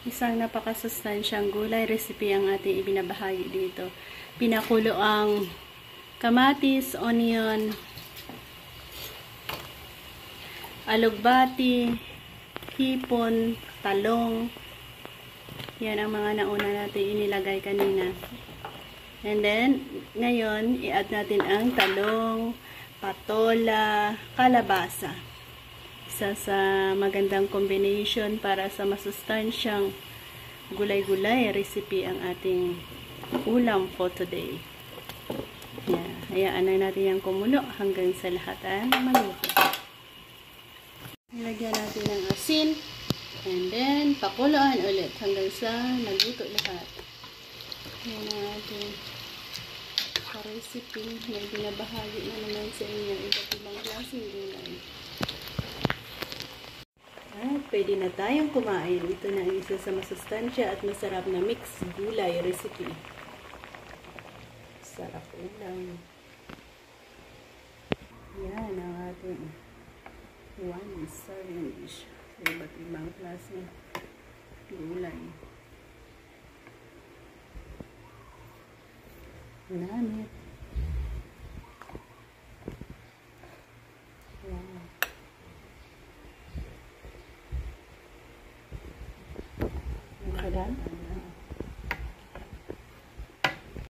Isang napakasustansyang gulay recipe ang ating ibinabahagi dito. Pinakulo ang kamatis, onion, alugbati, hipon, talong. Yan ang mga nauna natin inilagay kanina. And then, ngayon, i-add natin ang talong, patola, kalabasa. Isa sa magandang combination para sa masustansyang gulay-gulay recipe ang ating ulam for today. Yan. Hayaan na natin yung kumulo hanggang sa lahat ang maluto. Nilagyan natin ng asin. And then, pakuluan ulit hanggang sa maluto lahat. Yan ang ating recipe na binabahagi na naman sa inyo iba't ibang klaseng gulay. At pwede na tayong kumain. Ito na ang isa sa masustansya at masarap na mixed gulay recipe. Sarap ulam. Yan ang ating one serving dish. Iba't ibang klase gulay. Namit. Wow. Kada?